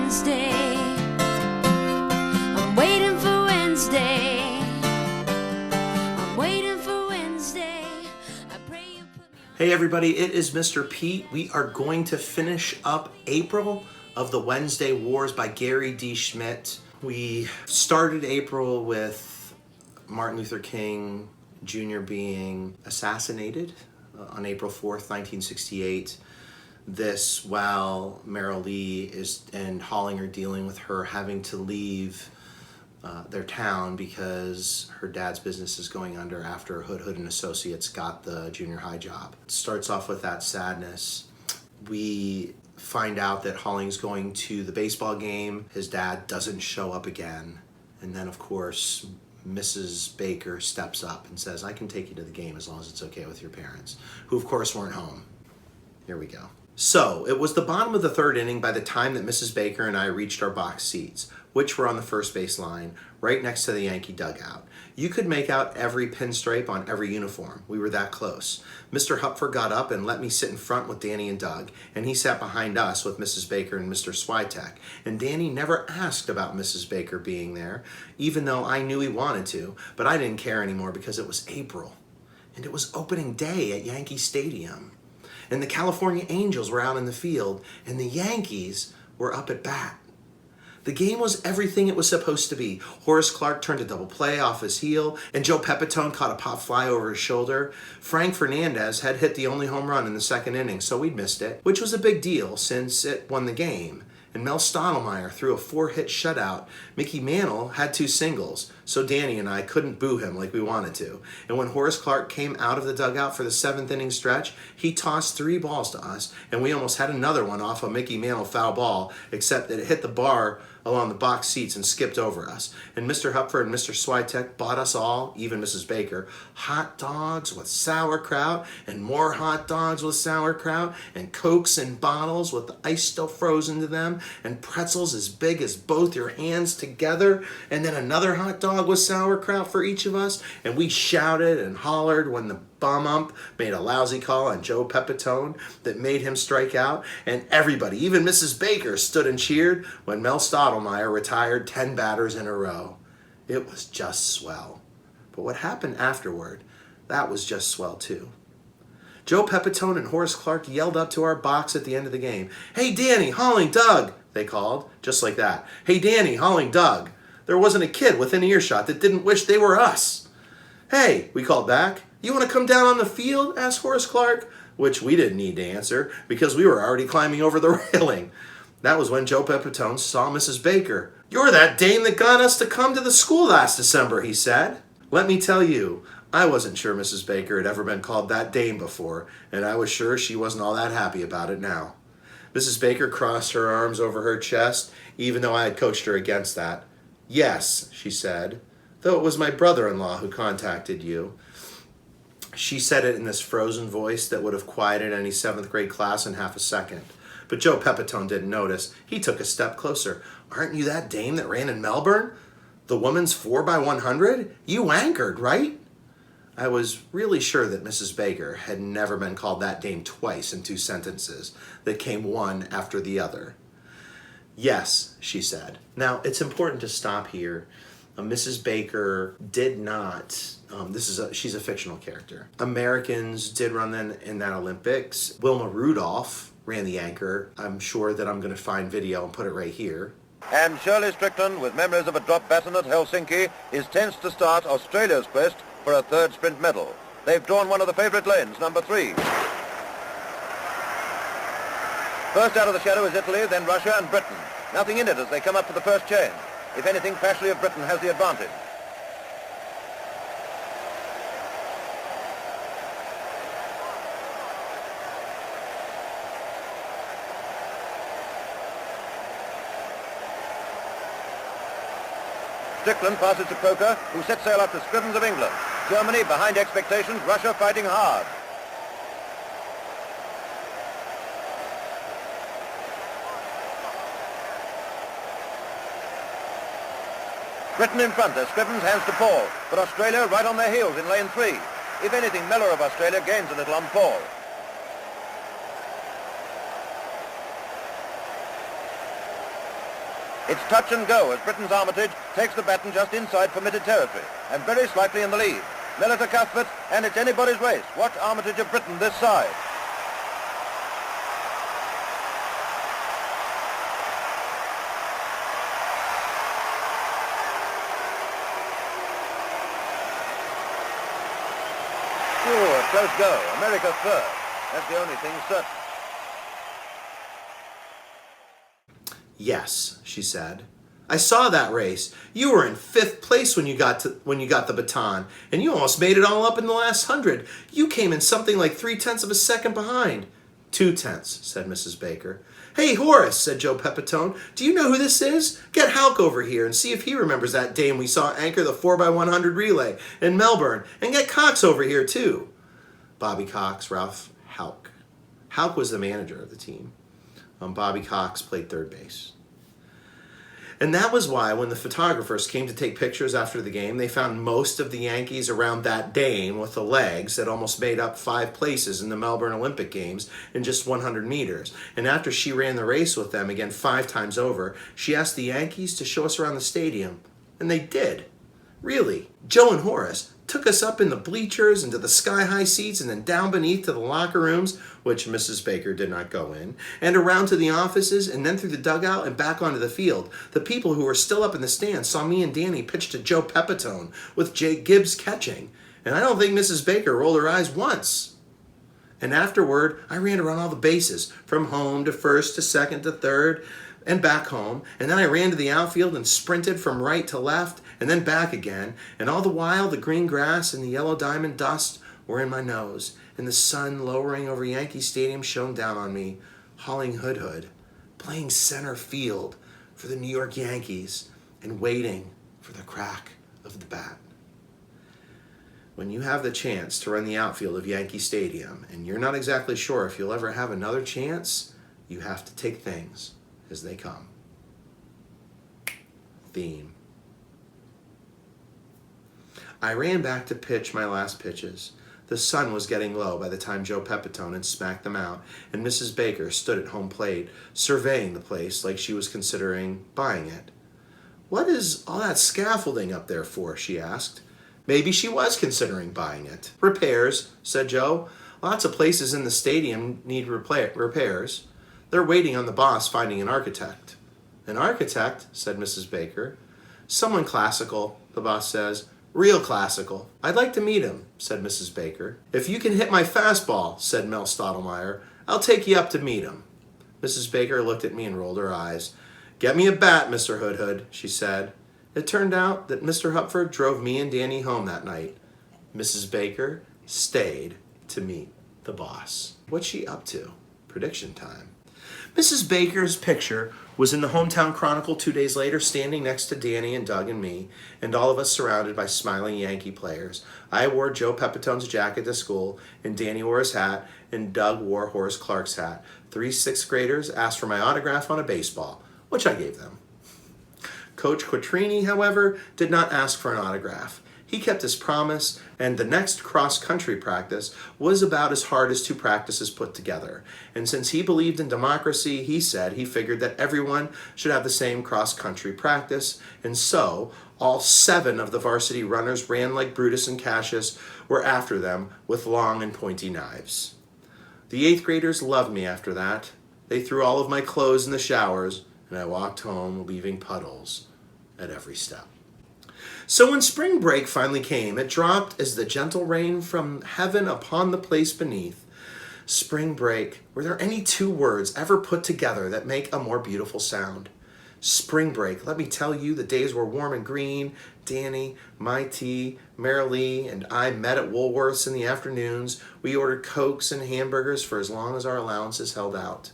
Wednesday. I'm waiting for Wednesday. I'm waiting for Wednesday. I pray you put me on. Hey everybody, it is Mr. Pete. We are going to finish up April of the Wednesday Wars by Gary D. Schmidt. We started April with Martin Luther King Jr. being assassinated on April 4th, 1968. This while Merrill Lee and Holling are dealing with her having to leave their town because her dad's business is going under after Hood and Associates got the junior high job. It starts off with that sadness. We find out that Holling's going to the baseball game. His dad doesn't show up again. And then, of course, Mrs. Baker steps up and says, I can take you to the game as long as it's okay with your parents, who, of course, weren't home. Here we go. So, it was the bottom of the third inning by the time that Mrs. Baker and I reached our box seats, which were on the first base line, right next to the Yankee dugout. You could make out every pinstripe on every uniform. We were that close. Mr. Hupfer got up and let me sit in front with Danny and Doug, and he sat behind us with Mrs. Baker and Mr. Switek. And Danny never asked about Mrs. Baker being there, even though I knew he wanted to, but I didn't care anymore because it was April, and it was opening day at Yankee Stadium. And the California Angels were out in the field, and the Yankees were up at bat. The game was everything it was supposed to be. Horace Clarke turned a double play off his heel, and Joe Pepitone caught a pop fly over his shoulder. Frank Fernandez had hit the only home run in the second inning, so we'd missed it, which was a big deal since it won the game. And Mel Stottlemyre threw a 4-hit shutout. Mickey Mantle had 2 singles, so Danny and I couldn't boo him like we wanted to. And when Horace Clarke came out of the dugout for the 7th inning stretch, he tossed 3 balls to us, and we almost had another one off a Mickey Mantle foul ball, except that it hit the bar along the box seats and skipped over us. And Mr. Hupfer and Mr. Switek bought us all, even Mrs. Baker, hot dogs with sauerkraut, and more hot dogs with sauerkraut, and Cokes in bottles with the ice still frozen to them, and pretzels as big as both your hands together, and then another hot dog with sauerkraut for each of us. And we shouted and hollered when the bum ump made a lousy call on Joe Pepitone that made him strike out, and everybody, even Mrs. Baker, stood and cheered when Mel Stottlemyre retired 10 batters in a row. It was just swell. But what happened afterward, that was just swell too. Joe Pepitone and Horace Clarke yelled up to our box at the end of the game, "Hey Danny, Holling, Doug," they called, just like that. "Hey Danny, Holling, Doug." There wasn't a kid within earshot that didn't wish they were us. "Hey," we called back, "you want to come down on the field?" asked Horace Clarke, which we didn't need to answer because we were already climbing over the railing. That was when Joe Pepitone saw Mrs. Baker. "You're that dame that got us to come to the school last December," he said. Let me tell you, I wasn't sure Mrs. Baker had ever been called that dame before, and I was sure she wasn't all that happy about it now. Mrs. Baker crossed her arms over her chest, even though I had coached her against that. "Yes," she said, "though it was my brother-in-law who contacted you." She said it in this frozen voice that would have quieted any 7th grade class in half a second. But Joe Pepitone didn't notice. He took a step closer. "Aren't you that dame that ran in Melbourne? The women's 4x100? You anchored, right?" I was really sure that Mrs. Baker had never been called that dame twice in 2 sentences that came one after the other. "Yes," she said. Now, it's important to stop here. Mrs. Baker did not, she's a fictional character. Americans did run in that Olympics. Wilma Rudolph ran the anchor. I'm sure that I'm going to find video and put it right here. And Shirley Strickland, with memories of a drop baton at Helsinki, is tense to start Australia's quest for a 3rd sprint medal. They've drawn one of the favourite lanes, number 3. First out of the shadow is Italy, then Russia and Britain. Nothing in it as they come up to the first chain. If anything, Pashley of Britain has the advantage. Strickland passes to Croker, who sets sail after Scrivens of England. Germany behind expectations, Russia fighting hard. Britain in front as Scrivens hands to Paul, but Australia right on their heels in lane 3. If anything, Miller of Australia gains a little on Paul. It's touch and go as Britain's Armitage takes the baton just inside permitted territory and very slightly in the lead. Miller to Cuthbert, and it's anybody's race. Watch Armitage of Britain this side. Oh, a close go. America third. That's the only thing certain. Yes, she said. I saw that race. You were in 5th place when you got the baton, and you almost made it all up in the last 100. You came in something like 0.3 of a second behind. 0.2, said Mrs. Baker. Hey, Horace, said Joe Pepitone, do you know who this is? Get Halk over here and see if he remembers that dame we saw anchor the 4x100 relay in Melbourne, and get Cox over here, too. Bobby Cox, Ralph Halk. Halk was the manager of the team. Bobby Cox played third base. And that was why when the photographers came to take pictures after the game, they found most of the Yankees around that dame with the legs that almost made up 5 places in the Melbourne Olympic Games in just 100 meters. And after she ran the race with them again 5 times over, she asked the Yankees to show us around the stadium. And they did. Really. Joe and Horace took us up in the bleachers and to the sky-high seats and then down beneath to the locker rooms, which Mrs. Baker did not go in, and around to the offices and then through the dugout and back onto the field. The people who were still up in the stands saw me and Danny pitch to Joe Pepitone with Jake Gibbs catching, and I don't think Mrs. Baker rolled her eyes once. And afterward, I ran around all the bases, from home to first to second to third, and back home, and then I ran to the outfield and sprinted from right to left, and then back again, and all the while the green grass and the yellow diamond dust were in my nose, and the sun lowering over Yankee Stadium shone down on me, hauling hood, playing center field for the New York Yankees, and waiting for the crack of the bat. When you have the chance to run the outfield of Yankee Stadium, and you're not exactly sure if you'll ever have another chance, you have to take things as they come. Theme. I ran back to pitch my last pitches. The sun was getting low by the time Joe Pepitone had smacked them out, and Mrs. Baker stood at home plate, surveying the place like she was considering buying it. What is all that scaffolding up there for? She asked. Maybe she was considering buying it. Repairs, said Joe. Lots of places in the stadium need repairs. They're waiting on the boss finding an architect. An architect, said Mrs. Baker. Someone classical, the boss says. Real classical. I'd like to meet him, said Mrs. Baker. If you can hit my fastball, said Mel Stottlemyre, I'll take you up to meet him. Mrs. Baker looked at me and rolled her eyes. Get me a bat, Mr. Hood, she said. It turned out that Mr. Hupford drove me and Danny home that night. Mrs. Baker stayed to meet the boss. What's she up to? Prediction time. Mrs. Baker's picture was in the Hometown Chronicle 2 days later, standing next to Danny and Doug and me, and all of us surrounded by smiling Yankee players. I wore Joe Pepitone's jacket to school, and Danny wore his hat, and Doug wore Horace Clark's hat. 3 6th graders asked for my autograph on a baseball, which I gave them. Coach Quattrini, however, did not ask for an autograph. He kept his promise, and the next cross-country practice was about as hard as 2 practices put together. And since he believed in democracy, he said he figured that everyone should have the same cross-country practice, and so all 7 of the varsity runners ran like Brutus and Cassius were after them with long and pointy knives. The 8th graders loved me after that. They threw all of my clothes in the showers, and I walked home leaving puddles at every step. So when spring break finally came, it dropped as the gentle rain from heaven upon the place beneath. Spring break. Were there any 2 words ever put together that make a more beautiful sound? Spring break. Let me tell you, the days were warm and green. Danny, my tea, Marilee, and I met at Woolworth's in the afternoons. We ordered Cokes and hamburgers for as long as our allowances held out.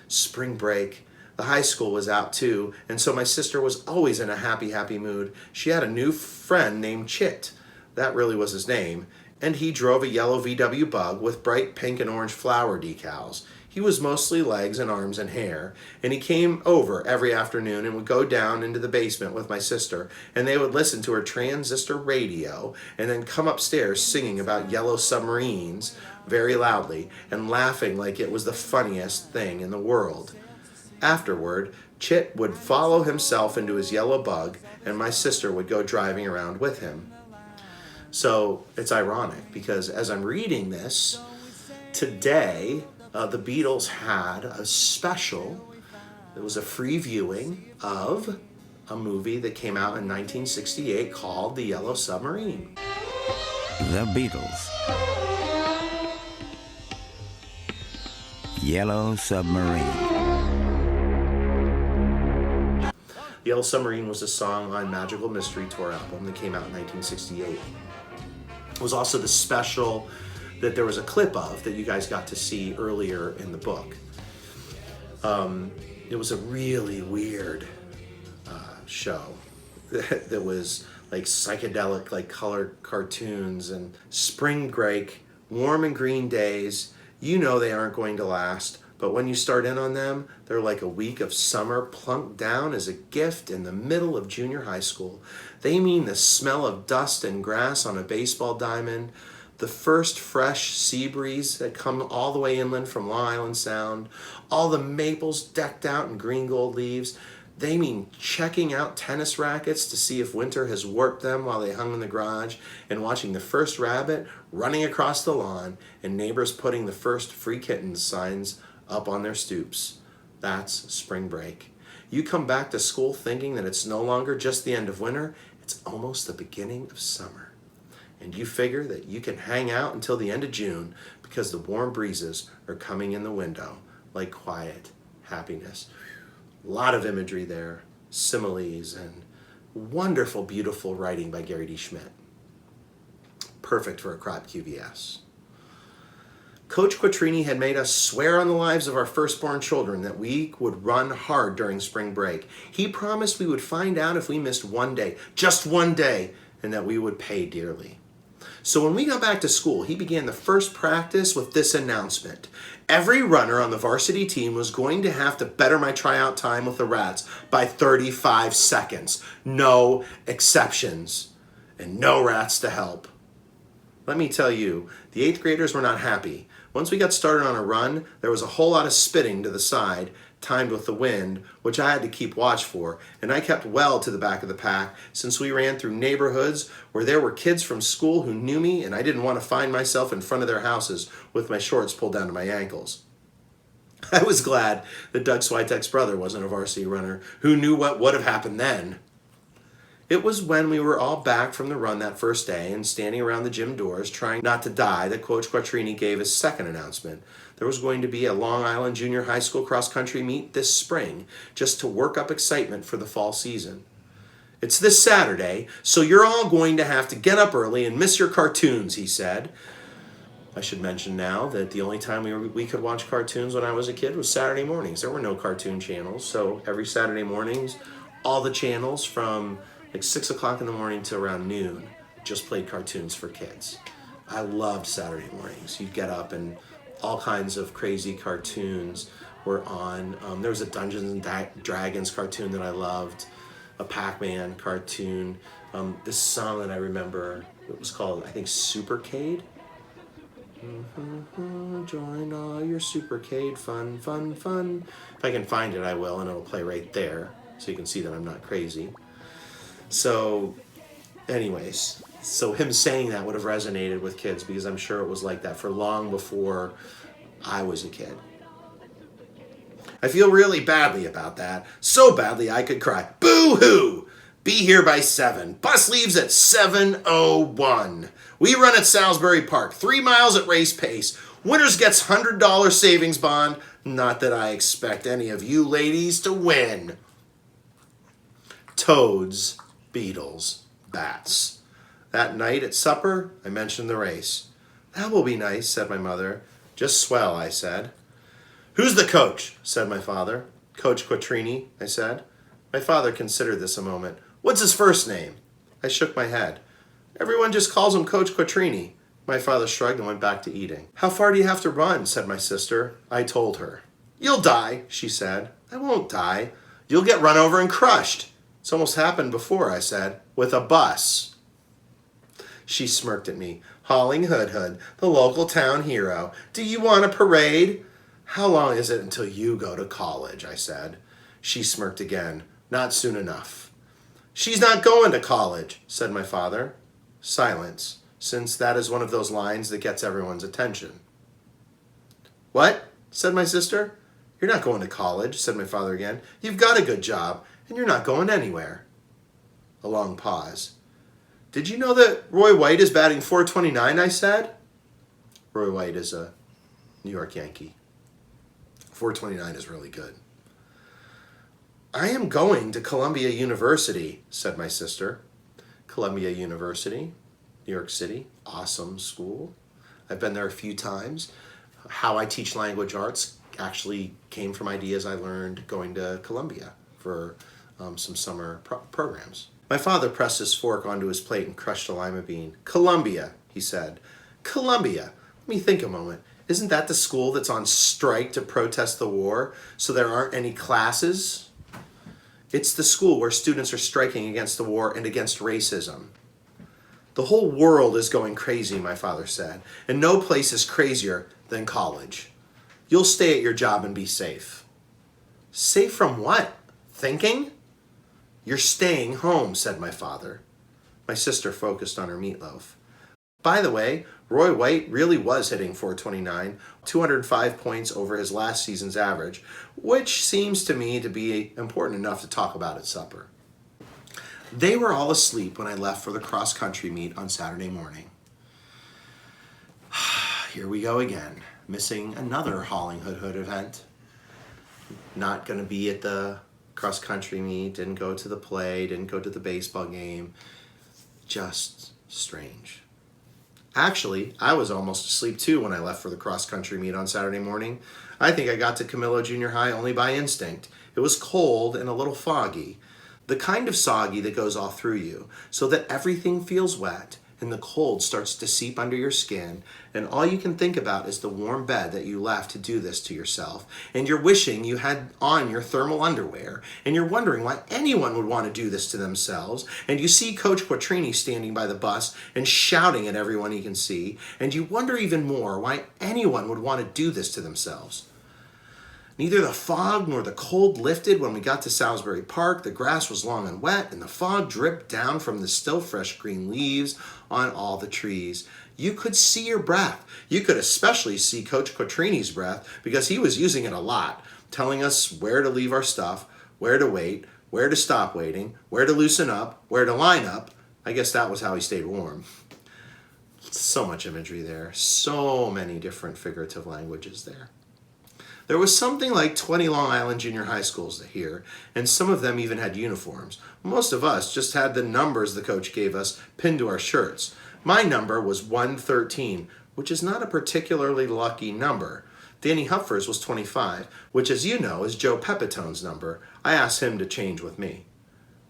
Spring break. The high school was out too, and so my sister was always in a happy mood. She had a new friend named Chit. That really was his name. And he drove a yellow VW Bug with bright pink and orange flower decals. He was mostly legs and arms and hair, and he came over every afternoon and would go down into the basement with my sister, and they would listen to her transistor radio and then come upstairs singing about yellow submarines very loudly and laughing like it was the funniest thing in the world. Afterward, Chit would follow himself into his yellow bug, and my sister would go driving around with him. So it's ironic because as I'm reading this, today the Beatles had a special. It was a free viewing of a movie that came out in 1968 called The Yellow Submarine. The Beatles. Yellow Submarine. The Yellow Submarine was a song on Magical Mystery Tour album that came out in 1968. It was also the special that there was a clip of that you guys got to see earlier in the book. It was a really weird show that was like psychedelic, like colored cartoons and spring break, warm and green days. You know they aren't going to last, but when you start in on them, they're like a week of summer plunked down as a gift in the middle of junior high school. They mean the smell of dust and grass on a baseball diamond, the first fresh sea breeze that come all the way inland from Long Island Sound, all the maples decked out in green gold leaves. They mean checking out tennis rackets to see if winter has warped them while they hung in the garage, and watching the first rabbit running across the lawn, and neighbors putting the first free kittens signs up on their stoops. That's spring break. You come back to school thinking that it's no longer just the end of winter, it's almost the beginning of summer. And you figure that you can hang out until the end of June because the warm breezes are coming in the window like quiet happiness. A lot of imagery there, similes, and wonderful, beautiful writing by Gary D. Schmidt. Perfect for a crop QVS. Coach Quattrini had made us swear on the lives of our firstborn children that we would run hard during spring break. He promised we would find out if we missed one day, just one day, and that we would pay dearly. So when we got back to school, he began the first practice with this announcement. Every runner on the varsity team was going to have to better my tryout time with the Rats by 35 seconds. No exceptions. And no Rats to help. Let me tell you, the 8th graders were not happy. Once we got started on a run, there was a whole lot of spitting to the side, timed with the wind, which I had to keep watch for, and I kept well to the back of the pack since we ran through neighborhoods where there were kids from school who knew me, and I didn't want to find myself in front of their houses with my shorts pulled down to my ankles. I was glad that Doug Switek's brother wasn't a varsity runner. Who knew what would have happened then? It was when we were all back from the run that first day and standing around the gym doors trying not to die that Coach Quattrini gave his second announcement. There was going to be a Long Island Junior High School cross-country meet this spring just to work up excitement for the fall season. It's this Saturday, so you're all going to have to get up early and miss your cartoons, he said. I should mention now that the only time we could watch cartoons when I was a kid was Saturday mornings. There were no cartoon channels, so every Saturday mornings, all the channels from like 6 o'clock in the morning to around noon just played cartoons for kids. I loved Saturday mornings. You'd get up and all kinds of crazy cartoons were on. There was a Dungeons and Dragons cartoon that I loved, a Pac-Man cartoon. This song that I remember, it was called, I think, Supercade. Join all your Supercade fun, fun, fun. If I can find it, I will, and it'll play right there so you can see that I'm not crazy. So, anyways, so him saying that would have resonated with kids because I'm sure it was like that for long before I was a kid. I feel really badly about that. So badly I could cry. Boo-hoo! Be here by 7. Bus leaves at 7:01. We run at Salisbury Park, 3 miles at race pace. Winners gets $100 savings bond. Not that I expect any of you ladies to win. Toads, Beatles, Bats. That night at supper, I mentioned the race. That will be nice, said my mother. Just swell, I said. Who's the coach? Said my father. Coach Quattrini, I said. My father considered this a moment. What's his first name? I shook my head. Everyone just calls him Coach Quattrini. My father shrugged and went back to eating. How far do you have to run? Said my sister. I told her. You'll die, she said. I won't die. You'll get run over and crushed. It's almost happened before, I said, with a bus. She smirked at me. Hauling Hood, the local town hero. Do you want a parade? How long is it until you go to college? I said. She smirked again. Not soon enough. She's not going to college, said my father. Silence, since that is one of those lines that gets everyone's attention. What? Said my sister. You're not going to college, said my father again. You've got a good job, and you're not going anywhere. A long pause. Did you know that Roy White is batting .429, I said? Roy White is a New York Yankee. .429 is really good. I am going to Columbia University, said my sister. Columbia University, New York City, awesome school. I've been there a few times. How I teach language arts actually came from ideas I learned going to Columbia for some summer programs. My father pressed his fork onto his plate and crushed a lima bean. Columbia, he said. Columbia. Let me think a moment. Isn't that the school that's on strike to protest the war so there aren't any classes? It's the school where students are striking against the war and against racism. The whole world is going crazy, my father said, and no place is crazier than college. You'll stay at your job and be safe. Safe from what? Thinking? You're staying home, said my father. My sister focused on her meatloaf. By the way, Roy White really was hitting .429, 205 points over his last season's average, which seems to me to be important enough to talk about at supper. They were all asleep when I left for the cross-country meet on Saturday morning. Here we go again, missing another Hauling Hood event. Not going to be at the cross-country meet, didn't go to the play, didn't go to the baseball game. Just strange. Actually, I was almost asleep too when I left for the cross-country meet on Saturday morning. I think I got to Camillo Junior High only by instinct. It was cold and a little foggy. The kind of soggy that goes all through you, so that everything feels wet and the cold starts to seep under your skin, and all you can think about is the warm bed that you left to do this to yourself, and you're wishing you had on your thermal underwear, and you're wondering why anyone would want to do this to themselves, and you see Coach Quattrini standing by the bus and shouting at everyone he can see, and you wonder even more why anyone would want to do this to themselves. Neither the fog nor the cold lifted when we got to Salisbury Park. The grass was long and wet, and the fog dripped down from the still fresh green leaves on all the trees. You could see your breath. You could especially see Coach Quattrini's breath because he was using it a lot, telling us where to leave our stuff, where to wait, where to stop waiting, where to loosen up, where to line up. I guess that was how he stayed warm. So much imagery there. So many different figurative languages there. There was something like 20 Long Island junior high schools here, and some of them even had uniforms. Most of us just had the numbers the coach gave us pinned to our shirts. My number was 113, which is not a particularly lucky number. Danny Hupfer's was 25, which, as you know, is Joe Pepitone's number. I asked him to change with me.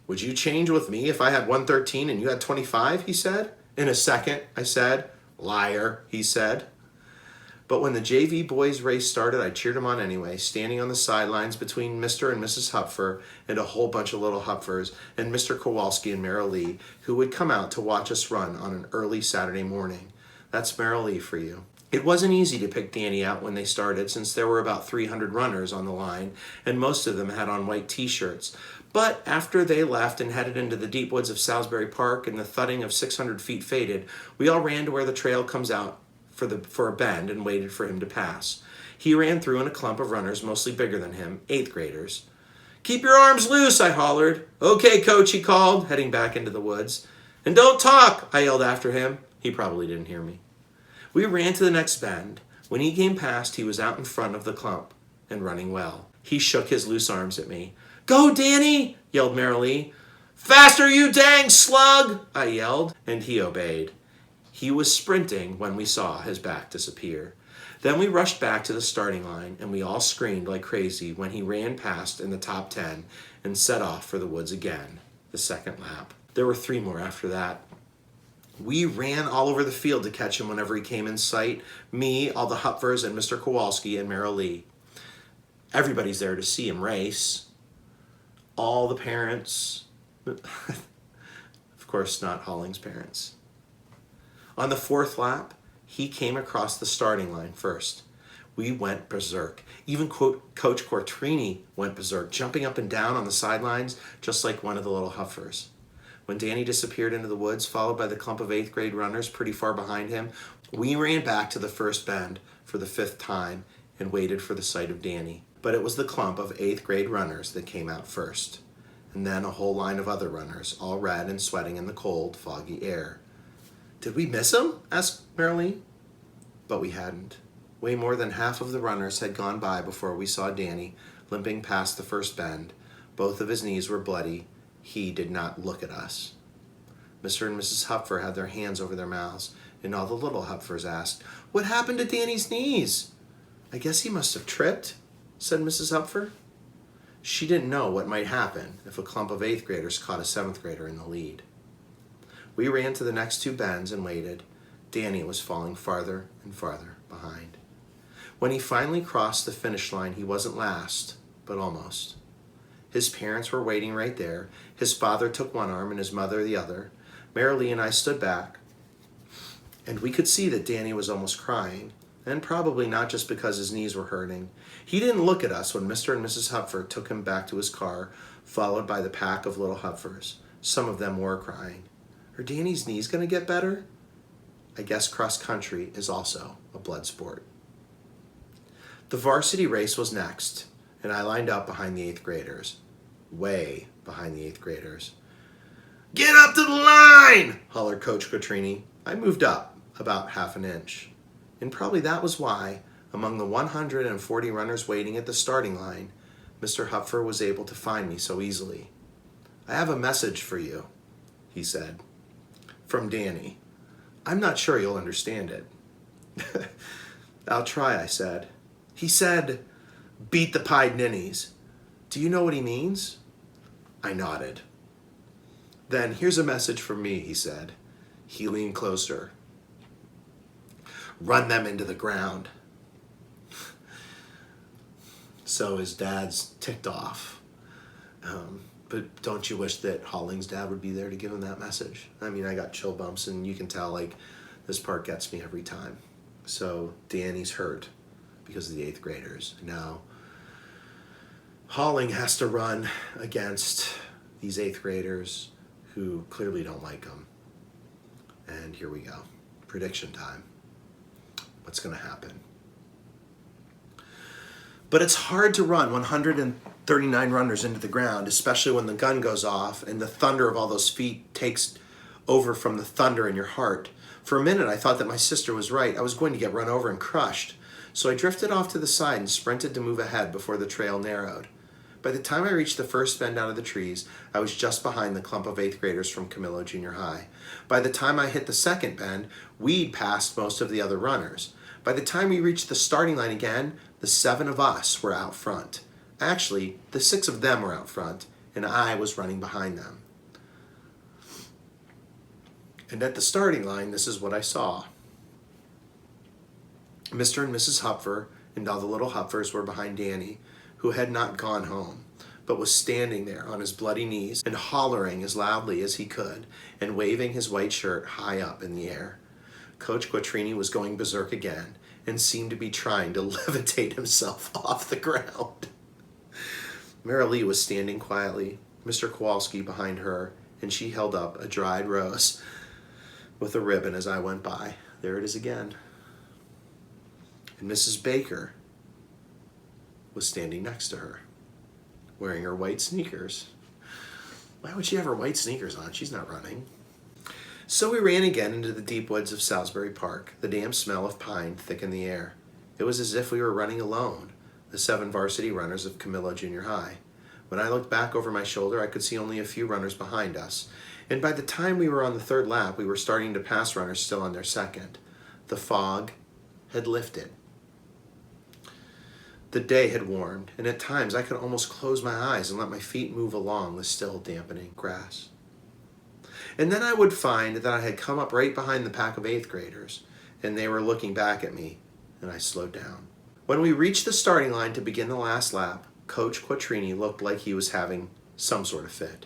Would you change with me if I had 113 and you had 25, he said. In a second, I said. Liar, he said. But when the JV boys race started, I cheered him on anyway, standing on the sidelines between Mr. and Mrs. Hupfer and a whole bunch of little Hupfers and Mr. Kowalski and Merrill Lee, who would come out to watch us run on an early Saturday morning. That's Merrill Lee for you. It wasn't easy to pick Danny out when they started, since there were about 300 runners on the line, and most of them had on white t-shirts. But after they left and headed into the deep woods of Salisbury Park and the thudding of 600 feet faded, we all ran to where the trail comes out for a bend and waited for him to pass. He ran through in a clump of runners, mostly bigger than him, 8th graders. Keep your arms loose, I hollered. Okay, coach, he called, heading back into the woods. And don't talk, I yelled after him. He probably didn't hear me. We ran to the next bend. When he came past, he was out in front of the clump and running well. He shook his loose arms at me. Go, Danny, yelled Merrill Lee. Faster, you dang slug, I yelled, and he obeyed. He was sprinting when we saw his back disappear. Then we rushed back to the starting line, and we all screamed like crazy when he ran past in the top 10 and set off for the woods again, the second lap. There were 3 more after that. We ran all over the field to catch him whenever he came in sight, me, all the Hupfers, and Mr. Kowalski and Merrill Lee. Everybody's there to see him race. All the parents. Of course, not Holling's parents. On the 4th lap, he came across the starting line first. We went berserk. Even Coach Cortrini went berserk, jumping up and down on the sidelines, just like one of the little Huffers. When Danny disappeared into the woods, followed by the clump of 8th grade runners pretty far behind him, we ran back to the first bend for the 5th time and waited for the sight of Danny. But it was the clump of 8th grade runners that came out first, and then a whole line of other runners, all red and sweating in the cold, foggy air. "Did we miss him?" asked Marilee. But we hadn't. Way more than half of the runners had gone by before we saw Danny limping past the first bend. Both of his knees were bloody. He did not look at us. Mr. and Mrs. Hupfer had their hands over their mouths, and all the little Hupfers asked, "What happened to Danny's knees?" "I guess he must have tripped," said Mrs. Hupfer. She didn't know what might happen if a clump of 8th graders caught a 7th grader in the lead. We ran to the next 2 bends and waited. Danny was falling farther and farther behind. When he finally crossed the finish line, he wasn't last, but almost. His parents were waiting right there. His father took one arm and his mother the other. Marilee and I stood back, and we could see that Danny was almost crying, and probably not just because his knees were hurting. He didn't look at us when Mr. and Mrs. Hupfer took him back to his car, followed by the pack of little Hupfers. Some of them were crying. Are Danny's knees going to get better? I guess cross country is also a blood sport. The varsity race was next, and I lined up behind the 8th graders. Way behind the 8th graders. "Get up to the line!" hollered Coach Cortrini. I moved up about half an inch. And probably that was why, among the 140 runners waiting at the starting line, Mr. Hupfer was able to find me so easily. "I have a message for you," he said. "From Danny. I'm not sure you'll understand it." "I'll try," I said. "He said, 'Beat the Pied Ninnies.' Do you know what he means?" I nodded. "Then here's a message from me," he said. He leaned closer. "Run them into the ground." So his dad's ticked off. But don't you wish that Holling's dad would be there to give him that message? I mean, I got chill bumps, and you can tell, like, this part gets me every time. So Danny's hurt because of the 8th graders. Now, Holling has to run against these 8th graders who clearly don't like him. And here we go. Prediction time. What's going to happen? But it's hard to run 139 runners into the ground, especially when the gun goes off and the thunder of all those feet takes over from the thunder in your heart. For a minute, I thought that my sister was right. I was going to get run over and crushed. So I drifted off to the side and sprinted to move ahead before the trail narrowed. By the time I reached the first bend out of the trees, I was just behind the clump of 8th graders from Camillo Junior High. By the time I hit the second bend, we'd passed most of the other runners. By the time we reached the starting line again, the 7 of us were out front. Actually, the 6 of them were out front, and I was running behind them. And at the starting line, this is what I saw. Mr. and Mrs. Hupfer and all the little Hupfers were behind Danny, who had not gone home, but was standing there on his bloody knees and hollering as loudly as he could and waving his white shirt high up in the air. Coach Cortrini was going berserk again and seemed to be trying to levitate himself off the ground. Marilee was standing quietly, Mr. Kowalski behind her, and she held up a dried rose with a ribbon as I went by. There it is again. And Mrs. Baker was standing next to her, wearing her white sneakers. Why would she have her white sneakers on? She's not running. So we ran again into the deep woods of Salisbury Park. The damp smell of pine thick in the air. It was as if we were running alone, the 7 varsity runners of Camillo Junior High. When I looked back over my shoulder, I could see only a few runners behind us. And by the time we were on the 3rd lap, we were starting to pass runners still on their 2nd. The fog had lifted. The day had warmed, and at times I could almost close my eyes and let my feet move along the still dampening grass. And then I would find that I had come up right behind the pack of 8th graders, and they were looking back at me, and I slowed down. When we reached the starting line to begin the last lap, Coach Cortrini looked like he was having some sort of fit.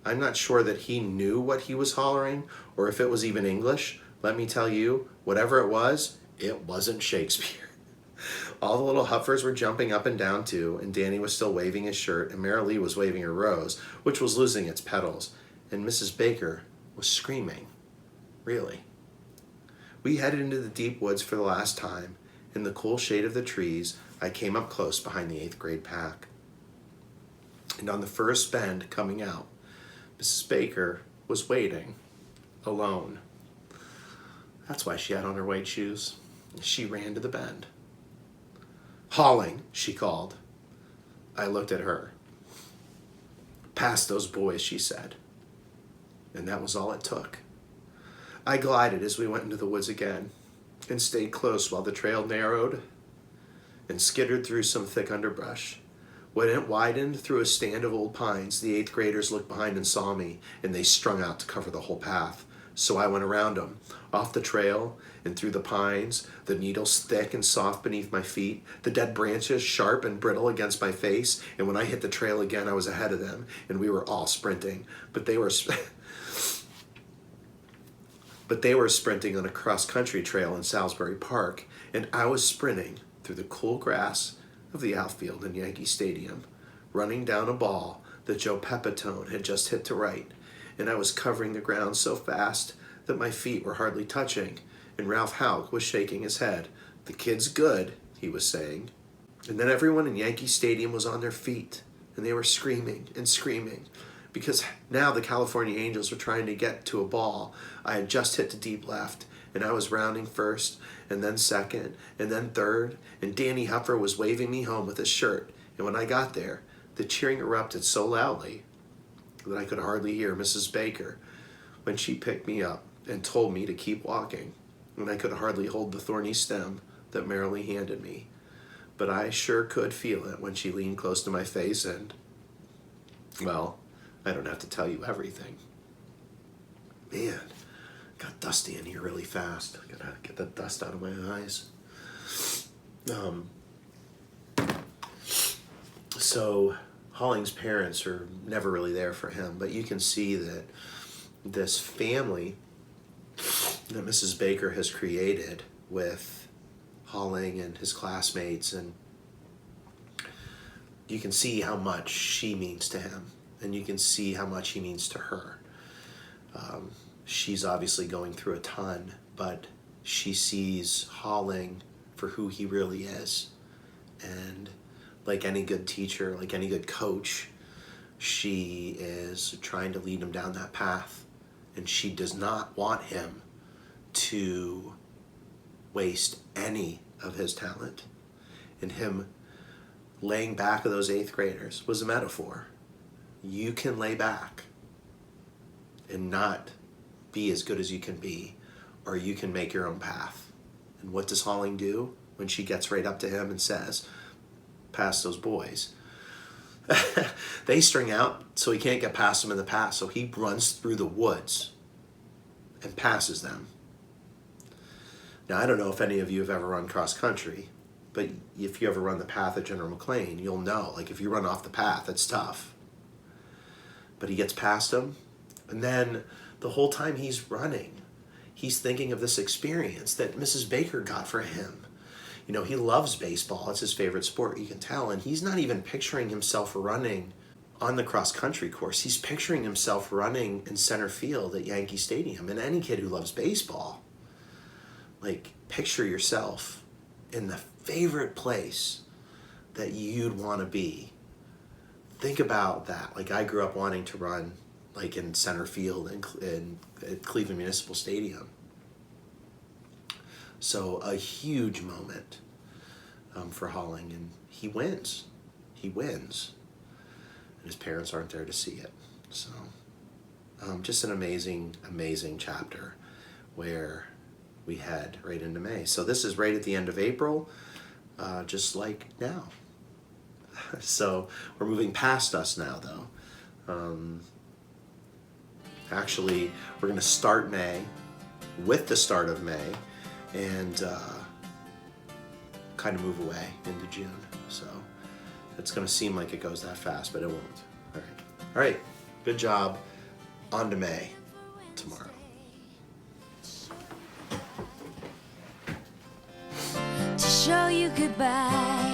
I'm not sure that he knew what he was hollering, or if it was even English. Let me tell you, whatever it wasn't Shakespeare. All the little Huffers were jumping up and down too, and Danny was still waving his shirt, and Marilee was waving her rose, which was losing its petals, and Mrs. Baker was screaming. Really. We headed into the deep woods for the last time. In the cool shade of the trees, I came up close behind the 8th grade pack. And on the first bend coming out, Mrs. Baker was waiting, alone. That's why she had on her white shoes. She ran to the bend. "Hauling," she called. I looked at her. "Past those boys," she said. And that was all it took. I glided as we went into the woods again and stayed close while the trail narrowed and skittered through some thick underbrush. When it widened through a stand of old pines, the 8th graders looked behind and saw me, and they strung out to cover the whole path. So I went around them, off the trail and through the pines, the needles thick and soft beneath my feet, the dead branches sharp and brittle against my face, and when I hit the trail again, I was ahead of them, and we were all sprinting. But they were sprinting on a cross-country trail in Salisbury Park, and I was sprinting through the cool grass of the outfield in Yankee Stadium, running down a ball that Joe Pepitone had just hit to right, and I was covering the ground so fast that my feet were hardly touching, and Ralph Houck was shaking his head. "The kid's good," he was saying. And then everyone in Yankee Stadium was on their feet, and they were screaming and screaming, because now the California Angels were trying to get to a ball. I had just hit to deep left, and I was rounding first, and then second, and then third, and Danny Huffer was waving me home with his shirt. And when I got there, the cheering erupted so loudly that I could hardly hear Mrs. Baker when she picked me up and told me to keep walking, and I could hardly hold the thorny stem that Marilee handed me. But I sure could feel it when she leaned close to my face and, well, I don't have to tell you everything. Man, got dusty in here really fast. I gotta get that dust out of my eyes. So Holling's parents are never really there for him, but you can see that this family that Mrs. Baker has created with Holling and his classmates, and you can see how much she means to him, and you can see how much he means to her. She's obviously going through a ton, but she sees Holling for who he really is. And like any good teacher, like any good coach, she is trying to lead him down that path. And she does not want him to waste any of his talent. And him laying back of those 8th graders was a metaphor. You can lay back and not be as good as you can be, or you can make your own path. And what does Holling do when she gets right up to him and says, "Past those boys"? They string out so he can't get past them in the path, so he runs through the woods and passes them. Now, I don't know if any of you have ever run cross country, but if you ever run the path at General McLean, you'll know, like if you run off the path, it's tough. But he gets past them, and then the whole time he's running, he's thinking of this experience that Mrs. Baker got for him. You know, he loves baseball. It's his favorite sport, you can tell. And he's not even picturing himself running on the cross-country course. He's picturing himself running in center field at Yankee Stadium. And any kid who loves baseball, like, picture yourself in the favorite place that you'd want to be. Think about that. Like, I grew up wanting to run, like, in center field at Cleveland Municipal Stadium. So a huge moment for Holling, and he wins. He wins. And his parents aren't there to see it. So just an amazing, amazing chapter where we head right into May. So this is right at the end of April, just like now. So we're moving past us now, though. Actually, we're going to start May with the start of May, and kind of move away into June. So it's going to seem like it goes that fast, but it won't. All right. Good job. On to May tomorrow. To show you goodbye.